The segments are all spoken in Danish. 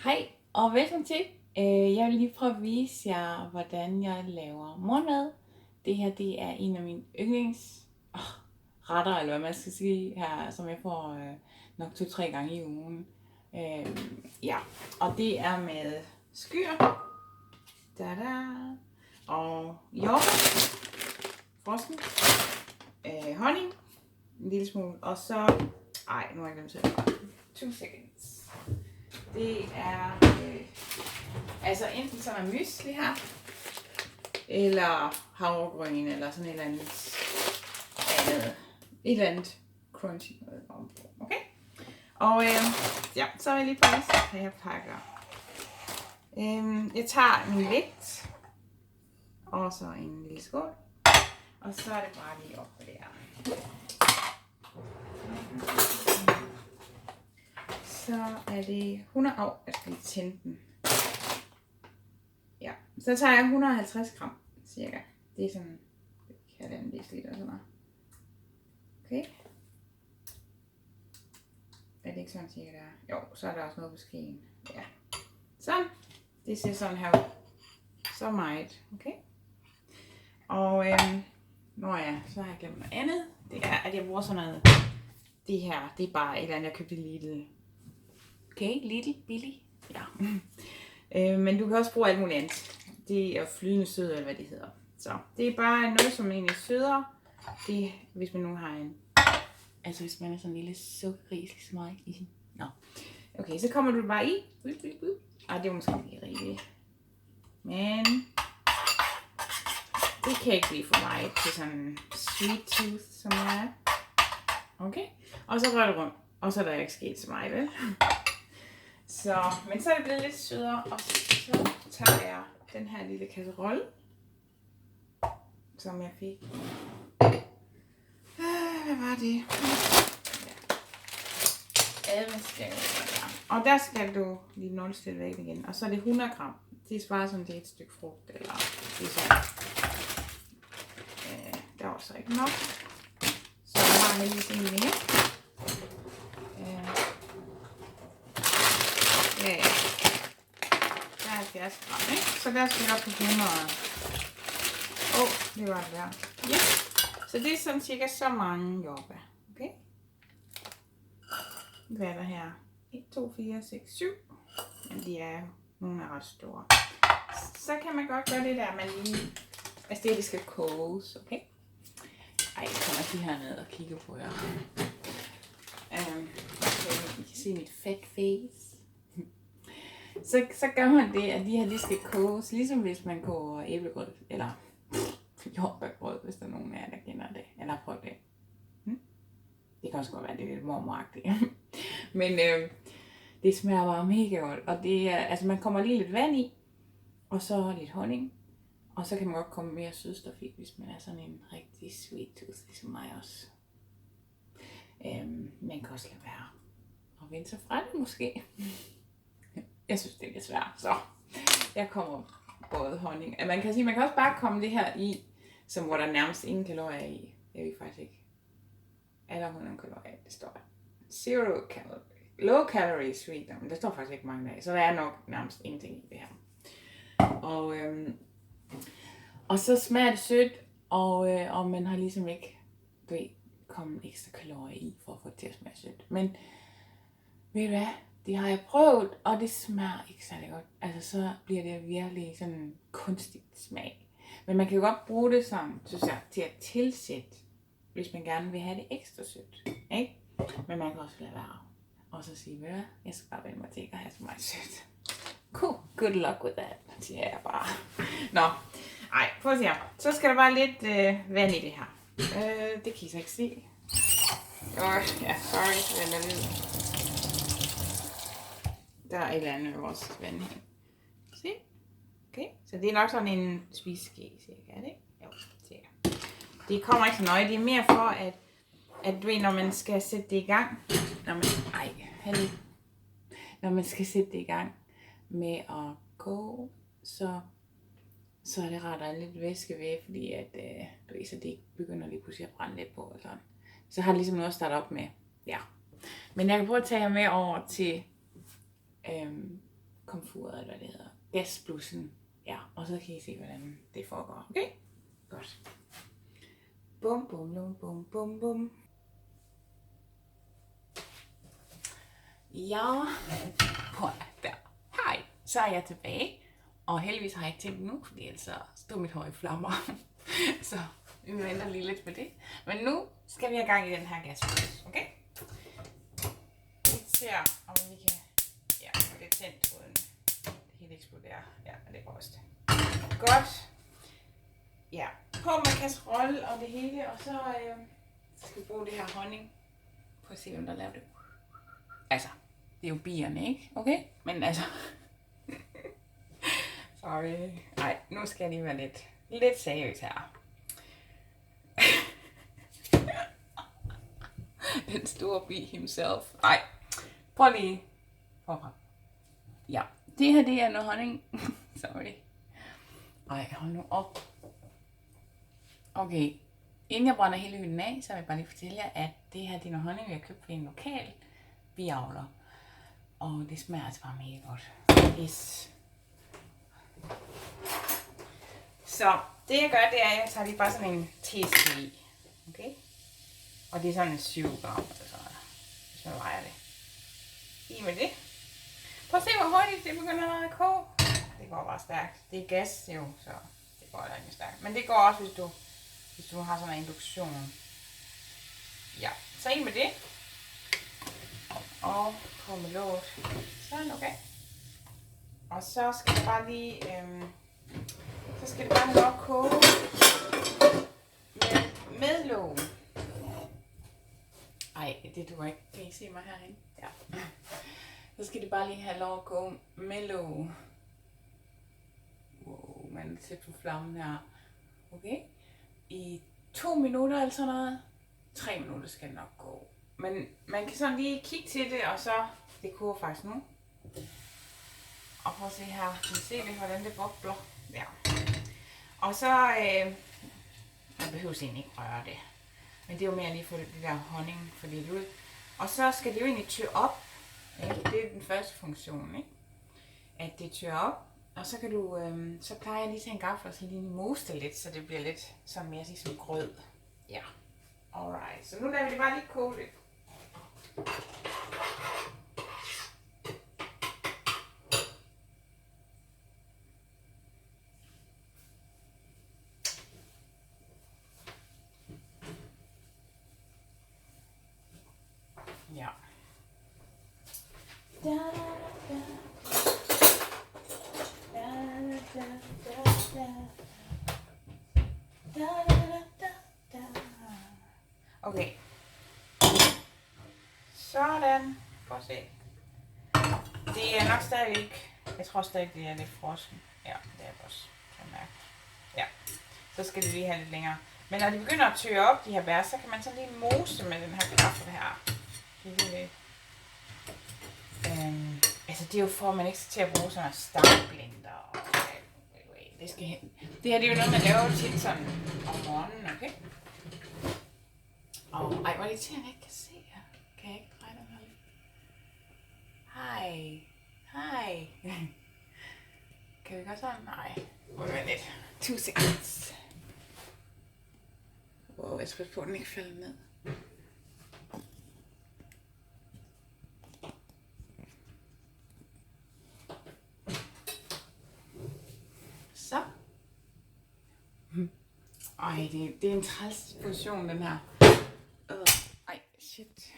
Hej og velkommen til. Jeg vil lige prøve at vise jer, hvordan jeg laver morgenmad. Det her det er en af mine retter, eller hvad man skal sige her, som jeg får nok 2-3 gange i ugen. Ja, og det er med skyr, og jordbær, frossen, honning, en lille smule, og så, nu har jeg glemt det. 2 seconds. Det er altså enten sådan en mysli her, eller havregryn, eller sådan et eller andet crunchy noget ovenpå. Okay? Og ja, så vil jeg lige vise, hvad jeg pakker. Jeg tager min vægt, og så en lille skål, og så er det bare lige op på det her. Så er det 100, jeg skal lige tænde den. Ja, så tager jeg 150 gram, cirka. Det er sådan, halvanden deciliter og sådan noget. Okay. Er det ikke sådan cirka der? Jo, så er der også noget på skeen. Ja. Sådan. Det ser sådan her ud. Så meget. Okay. Og så har jeg glemt noget andet. Det er, at jeg bruger sådan noget. Det her, det er bare et eller andet, jeg købte i Lidl. Okay, Lidl, billig. Ja. Men du kan også bruge alt muligt andet. Det er flydende sød, eller hvad det hedder. Så det er bare noget, som egentlig søder. Det, hvis man nu har en... Altså hvis man er sådan en lille sukkerris, ligesom mig. Nå. Okay, så kommer du bare i. Det er måske ikke rigtigt. Men... det kan ikke blive for mig til sådan sweet tooth, som jeg er. Okay. Og så rører det rundt. Og så er der ikke sket så meget, vel? Så, men så er det blevet lidt sødere, og så tager jeg den her lille kasserolle, som jeg fik. Hvad var det? Ja. Og der skal du lige nulstille væk igen. Og så er det 100 gram. Det svarer sådan til et stykke frugt, eller det er sådan. Der var så ikke nok. Så jeg har heldigvis en mere. Ja. Der er 70 gram, ikke? Så der skal jeg op på 100. Det var det der. Ja. Så det er sådan cirka så mange jordbær. Okay? Hvad er der her? 1, 2, 4, 6, 7. Men de er nogle er ret store. Så kan man godt gøre det der, man lige... Altså det skal koges, okay? Jeg kommer lige herned og kigger på jer. I kan se mit fat face. Så gør man det, at de her skal koges, ligesom hvis man koger æblegrød, eller jordbærgrød, hvis der er nogen af jer, der kender det, eller prøv det. Det kan også godt være, det er lidt mormoragtigt. Men det smager bare mega godt, og det er, altså man kommer lige lidt vand i, og så lidt honning, og så kan man godt komme mere sødstof i, hvis man er sådan en rigtig sweet tooth, ligesom mig også. Man kan også lade være og vende sig fra det måske. Jeg synes, det er lidt svært, så jeg kommer både honning. Man kan sige, man kan også bare komme det her i, som hvor der nærmest ingen kalorier i. Det er vi faktisk ikke. Eller 100 kalorier, det står der. 0 calorie. Low calorie sweet, men der står faktisk ikke mange af, så der er nok nærmest ingenting i det her. Og så smager det sødt, og man har ligesom ikke kommet ekstra kalorier i, for at få det til at smage sødt. Men ved du hvad? Det har jeg prøvet, og det smager ikke særlig godt. Altså så bliver det virkelig sådan en kunstig smag. Men man kan jo godt bruge det sådan, synes jeg, til at tilsætte, hvis man gerne vil have det ekstra sødt. Ikke? Men man kan også lade være. Og så sige, ved du hvad? Jeg skal bare vende mig til at have så meget sødt. Cool, good luck with that, siger jeg bare. Nå, prøv at se her. Så skal der bare lidt vand i det her. Det kan I så ikke se. Sorry, vand er lidt. Der er et eller andet også vand her. Se? Okay, så det er nok sådan en spiseske, cirka, er det ikke? Jo, cirka. Det kommer ikke så nøje, det er mere for, at du ved, når man skal sætte det i gang, når man skal sætte det i gang med at koge, så er det rart, at der er lidt væske ved, fordi at, du ved, så det ikke begynder lige pludselig at brænde lidt på, og sådan. Så har det ligesom noget at starte op med, ja. Men jeg kan prøve at tage jer med over til komfuret, eller hvad det hedder, gasblussen. Ja, og så kan I se, hvordan det foregår. Okay? Godt. Bum, bum, bum, bum, bum, bum. Ja, der. Hej, så er jeg tilbage. Og heldigvis har jeg ikke tændt nu, fordi ellers stod mit hår i flammer. Så vi venter lige lidt med det. Men nu skal vi have gang i den her gasblus, okay? Vi ser, om vi kan få det tændt, uden det hele eksploderer. Ja, det går også det. Godt. Ja, på med kasserolle og det hele, og så skal vi bruge det her honning. Prøv at se, hvem der laver det. Altså, det er jo bierne, ikke? Okay? Men altså... Sorry. Nej, nu skal jeg lige være lidt seriøs her. Den store bi himself. Nej, prøv lige. Ja, det her det er noget honning. Sorry. Ej, hold nu op. Okay, inden jeg brænder hele hylden af, så vil jeg bare lige fortælle jer, at det her det er noget honning, vi har købt ved en lokal biavler. Og det smager altså bare mega godt. Yes. Så det jeg gør, det er, at jeg tager lige bare sådan en teskede i. Okay? Og det er sådan en 7 gram, altså, hvis man vejer det. I med det. Prøv at se, hvor hurtigt det begynder at koge. Det går bare stærkt. Det er gas jo, så det går rigtig stærkt. Men det går også, hvis du har sådan en induktion. Ja, så i med det. Og på med låget. Sådan, okay. Og så skal det bare lige, så skal det bare nok koge med låg. Ej, det duer ikke. Kan I se mig herinde? Ja. Så skal det bare lige have lov at koge med låg. Wow, man er tæt på flammen her. Okay. I 2 minutter eller sådan noget. 3 minutter skal det nok gå. Men man kan sådan lige kigge til det, og så, det koger faktisk nu. Og prøv at se her, kan I se det, hvordan det bobler. Ja. Og så, man behøver egentlig ikke røre det. Men det er jo mere lige for det der honning, for det ud. Og så skal det jo egentlig tørre op. Ikke? Det er den første funktion, ikke? At det tørrer op. Og så kan du, så plejer jeg lige til en gaffel og så lige mose det lidt, så det bliver lidt som mere som grød. Ja. Alright, så nu lader vi det bare lige koge lidt. Ja. Da, da, da, da, da, da, da, da, da. Okay. Sådan. Prøv at se. Det er nok stadigvæk. Jeg tror stadig, det er lidt frossen. Ja, det er også. Kan jeg mærke. Ja. Så skal det lige have lidt længere. Men når de begynder at tørre op, de her bær, så kan man sådan lige mose med den her kaffe her. Altså det er jo for, at man ikke skal til at bruge sådan en startblender. Og det skal hen. Det her det er jo noget, man laver tit sådan om morgenen, okay? Og ej, hvor er det til, at jeg ikke kan se her. Kan jeg ikke dreje den her lidt? Hej. Hej. Kan vi gøre sådan? Nej. Må det være lidt. 2 seconds. Wow, jeg skal på, at den ikke falder ned. Så. Ej, det er en træls position, den her. Ej, shit.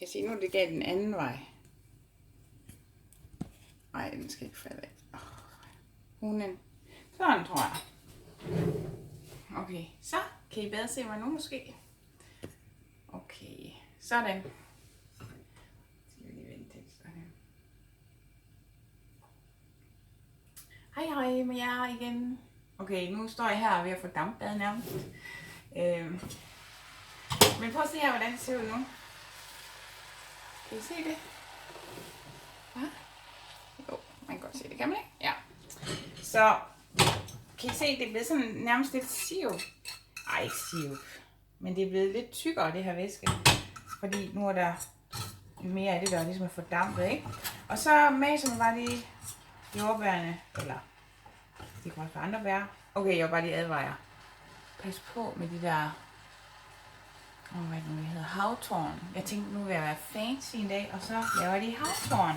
Jeg siger nu, det gav den anden vej. Ej, den skal ikke falde af. Hunden. Sådan, tror jeg. Okay, så kan I bedre se mig nu måske. Okay, sådan. Skal vi lige vente lidt. Sådan. Hej med jer igen. Okay, nu står jeg her ved at få dampbad nærmest. Men prøv at se her, hvordan det ser ud nu. Kan I se det? Hvad? Jo, man kan godt se det, kan man ikke? Ja. Så kan I se, det bliver sådan nærmest lidt sirup. Ej, ikke sirup. Men det er blevet lidt tykkere, det her væske. Fordi nu er der mere af det, der ligesom er fordampet, ikke? Og så maser man bare lige jordbærne, eller det kan også være andre bær. Okay, jeg vil bare lige advare. Pas på med de der, hvad er det nu, det hedder, havtorn. Jeg tænkte, nu vil jeg være fancy en dag, og så laver jeg lige havtorn.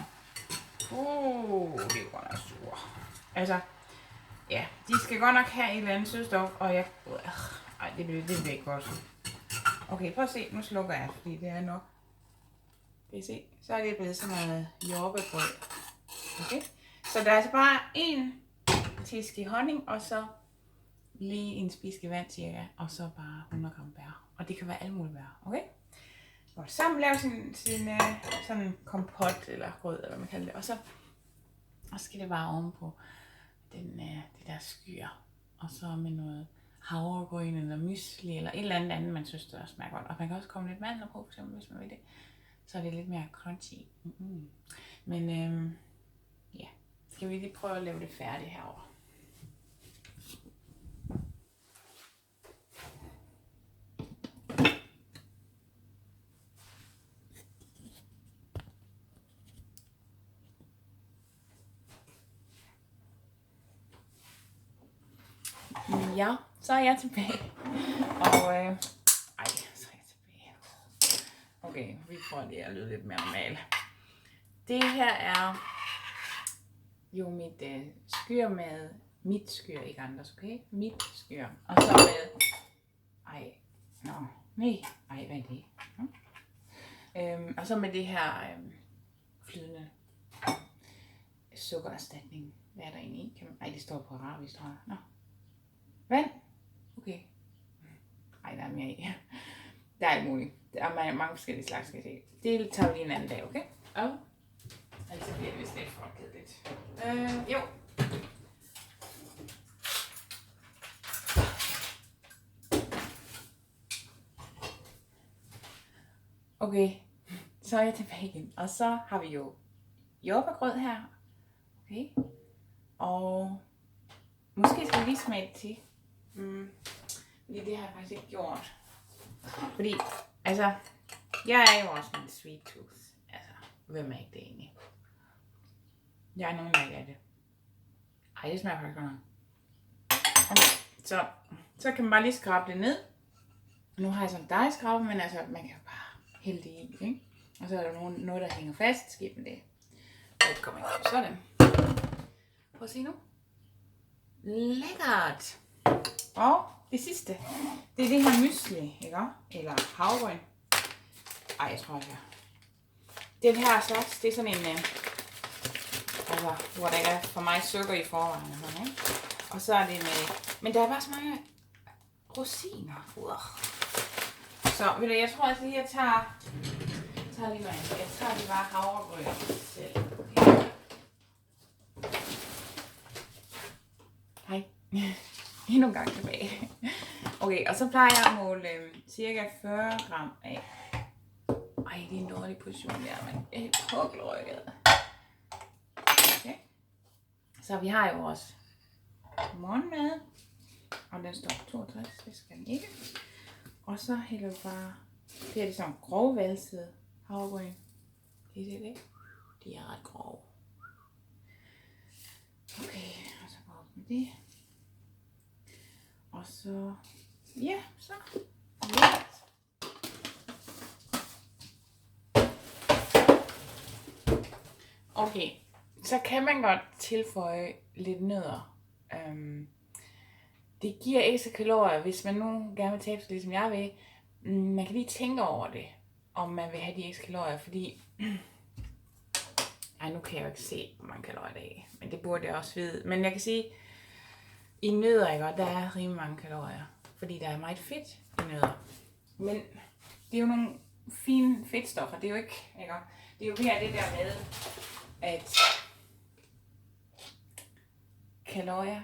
Det er godt nok sur. Altså, ja, de skal godt nok have et eller andet sødstof, og jeg... det bliver ikke godt. Okay, prøv at se, nu slukker jeg, fordi det er nok. Kan I se? Så er det blevet sådan noget jordbærbrød. Okay? Så der er altså bare en teske honning, og så lige en spiske vand cirka, og så bare 100 gram bær. Og det kan være alle mulige bær, okay? Godt, sammen lave sin sådan kompot, eller grød, eller hvad man kalder det. Og så skal det bare ovenpå det der skyer. Og så med noget havregryn, eller mysli, eller et eller andet, man synes, der smager godt. Og man kan også komme lidt mandler på, for eksempel, hvis man vil det. Så er det lidt mere crunchy. Men ja, skal vi lige prøve at lave det færdigt herovre. Ja, så er jeg tilbage. Og så er jeg tilbage. Okay, vi prøver lige at lyde lidt mere normalt. Det her er jo mit skyr med mit skyr, ikke andres, okay? Mit skyr. Og så med... hvad er det? Og så med det her flydende sukkererstatning. Hvad er der egentlig i? Det står på arabisk, tror jeg. Nå. Vand? Okay. Der er mere i. Der er alt muligt. Der er mange forskellige slags, skal jeg se. Det tager vi lige en anden dag, okay? Og altså bliver det vist lidt for kedeligt. Jo. Okay, så er jeg tilbage igen. Og så har vi jo jordbærgrød her. Okay. Og måske skal vi lige smage det til. Fordi det har jeg faktisk ikke gjort. Fordi, altså, jeg er jo også en sweet tooth. Altså, hvem er ikke det egentlig? Jeg er nogen, der ikke er det. Det smager faktisk godt nok. Okay, så kan man bare lige skrabe det ned. Nu har jeg sådan en dejskrabe, men altså, man kan jo bare hælde det i, ikke? Og så er der noget, der hænger fast. Skib med det. Og kommer ind. Sådan. Prøv at se nu. Lækkert! Og det sidste, det er det her mysli, ikke? Eller havregryn. Jeg tror ikke. Det her slags, det er sådan en, hvor der er for mig sukker i forvejen. Ikke? Og så er det med, men der er bare så mange rosiner. Så ved du, jeg tror altså lige, jeg tager lige noget. Jeg tager lige bare havregryn selv. Okay. Hej. Endnu en gang tilbage. Okay, og så plejer jeg at måle cirka 40 gram af. Det er en dårlig position der, men det er pukkelrykket. Okay. Så vi har jo vores morgenmad. Og den står på 62, det skal den ikke. Og så hælder vi bare, det er ligesom grovvalset havregryn. Det er det, ikke? De er ret grove. Okay, og så går vi med det. Og så, så. Okay, så kan man godt tilføje lidt nødder. Det giver ekstra kalorier, hvis man nu gerne vil tabe sig, ligesom jeg vil. Man kan lige tænke over det, om man vil have de ekstra kalorier, fordi... nu kan jeg jo ikke se, hvor mange kalorier der er, men det burde jeg også vide. Men jeg kan sige, i nødder, ikke, der er rimelig mange kalorier, fordi der er meget fedt i nødder. Men det er jo nogle fine fedtstoffer, det er jo ikke? Det er jo mere det der med, at kalorier,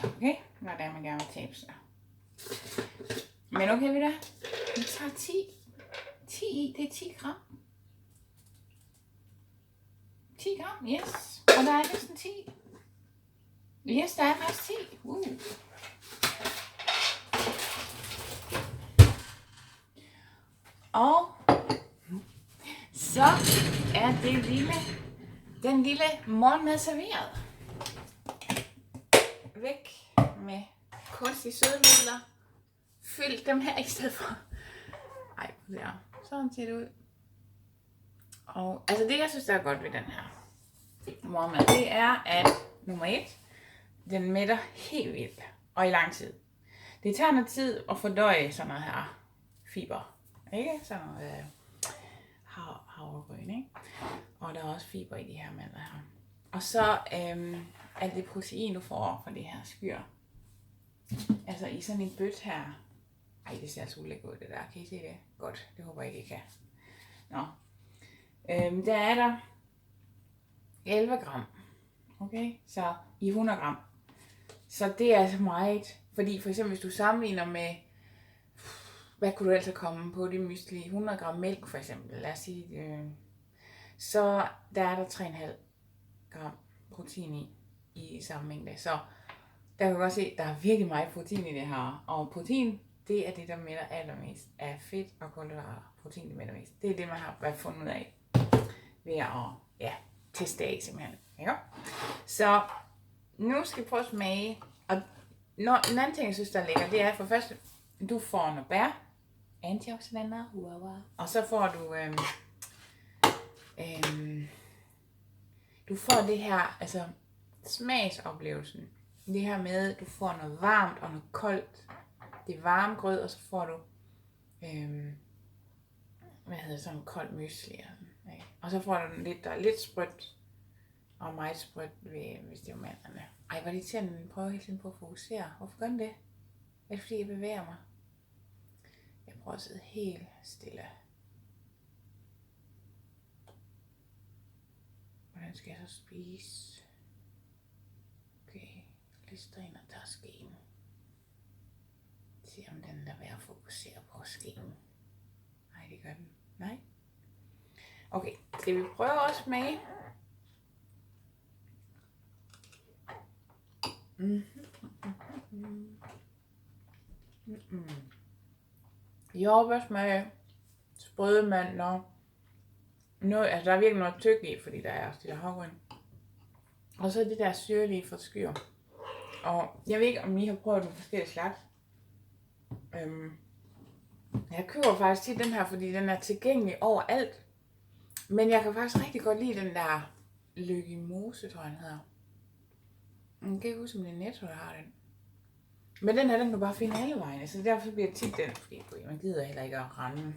okay? Når det er, man gerne vil tabe sig. Men okay, ved du, vi tager 10 i, det er 10 gram. 10 gram, yes. Og der er næsten 10. Yes, der er faktisk 10. Og så er den lille morgenmad serveret. Væk med kunstige sødemidler. Fyld dem her i stedet for. Ej, ja. Sådan ser det ud. Og altså det, jeg synes, der er godt ved den her morgenmad, det er, at nummer 1, den mætter helt vildt og i lang tid. Det tager noget tid at fordøje sådan noget her fiber, ikke? Sådan noget havregryn, ikke? Og der er også fiber i de her mandler her. Og så er det protein, du får fra det her skyr. Altså i sådan en bøtte her. Ej, det ser altså ulækkert ud, det der. Kan I se det? Godt, det håber jeg ikke, I kan. Nå. Der er der 11 gram. Okay, så i 100 gram. Så det er altså meget. Fordi for eksempel, hvis du sammenligner med, hvad kunne du altså komme på det mysli? 100 gram mælk for eksempel, lad os sige. Så der er der 3,5 gram protein i samme mængde. Så der kan du godt se, at der er virkelig meget protein i det her. Og protein, det er det, der mætter allermest af fedt og kulhydrater. Protein, det mætter mest. Det er det, man har fundet ud af ved at teste af simpelthen. Ja. Så nu skal vi prøve at smage. Og en anden ting, jeg synes, der er lækker, det er for først, du får noget bær, antioxidanter, og så får du du får det her, altså smagsoplevelsen. Det her med, du får noget varmt og noget koldt. Det er varm grød, og så får du sådan kold mysli. Og så får du lidt, der er lidt sprødt og meget sprødt, hvis det er mandlerne. Ej, hvor irriterende, at prøver hele tiden på at fokusere. Hvorfor gør den det? Er det fordi, jeg bevæger mig? Jeg prøver at sidde helt stille. Hvordan skal jeg så spise? Okay, Listerine og tager skeen. Se om den lader være at fokusere på skeen. Nej, det gør den. Nej. Okay, skal vi prøve at smage? Jordbærsmag, sprøde mandler. Altså der er virkelig noget tyk i, fordi der er også det der havregryn. Og så det der syrlige fra skyr. Og jeg ved ikke, om I har prøvet nogle forskellige slags. Jeg køber faktisk tit den her, fordi den er tilgængelig overalt. Men jeg kan faktisk rigtig godt lide den der Lykke Mose, tror jeg den hedder. Jeg kan ikke huske, om det er Netto, der har den. Men den her, den kan du bare finde alle vejen. Så derfor bliver det tit den, fordi man gider heller ikke at rende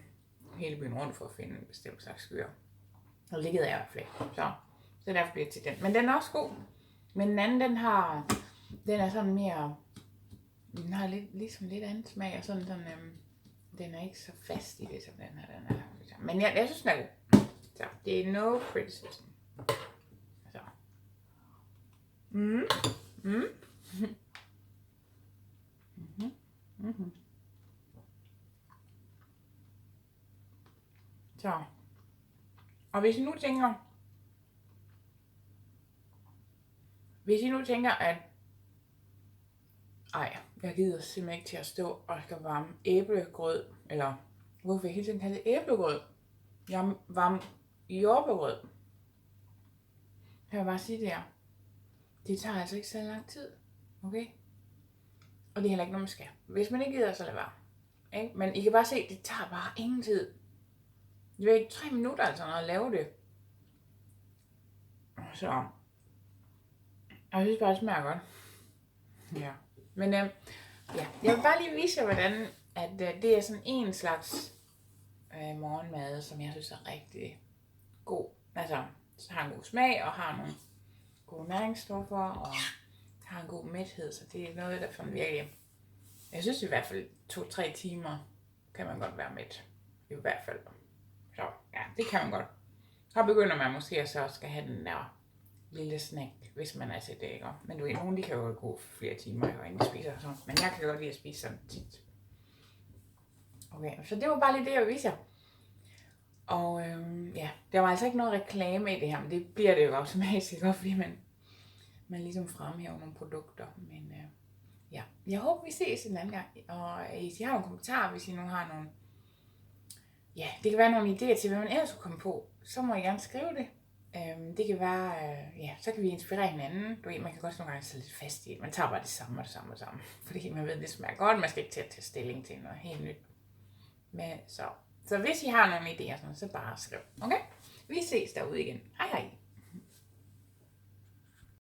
hele byen rundt for at finde en bestemt slags skyr. Og det gider jeg i hvert fald ikke. Så derfor bliver det tit den. Men den er også god. Men den anden, den er sådan mere, den har ligesom lidt andet smag, og sådan, den er ikke så fast i det, som den her, den er. Men jeg synes, den er god. Så det er no criticism. Så. Så. Og hvis I nu tænker, at jeg gider simpelthen ikke til at stå og skal varme æblegrød, eller hvorfor jeg hele tiden kalder det æblegrød? Jeg varme jordbærgrød. Jeg vil bare sige det her. Det tager altså ikke så lang tid. Okay? Og det er heller ikke noget, man skal. Hvis man ikke gider, så lad være. Ikke? Men I kan bare se, det tager bare ingen tid. Det er ikke 3 minutter altså, når jeg laver det. Så. Jeg synes bare, det smager godt. Ja. Men jeg vil bare lige vise jer, hvordan at det er sådan en slags morgenmad, som jeg synes er rigtig god. Altså, så har en god smag, og har nogle gode næringsstoffer, og har en god mæthed, så det er noget, der sådan virkelig. Jeg synes i hvert fald 2-3 timer kan man godt være mæt. I hvert fald. Så ja, det kan man godt. Så begynder man måske så skal have den der lille snack, hvis man er til det, ikke? Men du ved, nogle de kan jo gå flere timer, inden de spiser sådan. Men jeg kan godt lide at spise sådan tit. Okay, så det var bare lige det, jeg vil vise jer. Og der var altså ikke noget reklame i det her, men det bliver det jo automatisk, fordi man ligesom fremhæver nogle produkter. Men jeg håber, vi ses en anden gang. Og hvis I har nogle kommentarer, hvis I nu har nogle ja, det kan være nogle idéer til, hvad man ellers kunne komme på. Så må I gerne skrive det. Det kan være, ja, så kan vi inspirere hinanden. Du ved, man kan godt nogle gange sidde lidt fast i det. Man tager bare det samme og det samme og det samme. Fordi man ved, det smager godt, man skal ikke til at tage stilling til noget helt nyt. Men så hvis I har nogle idéer, så bare skriv. Okay? Vi ses derude igen. Hej hej.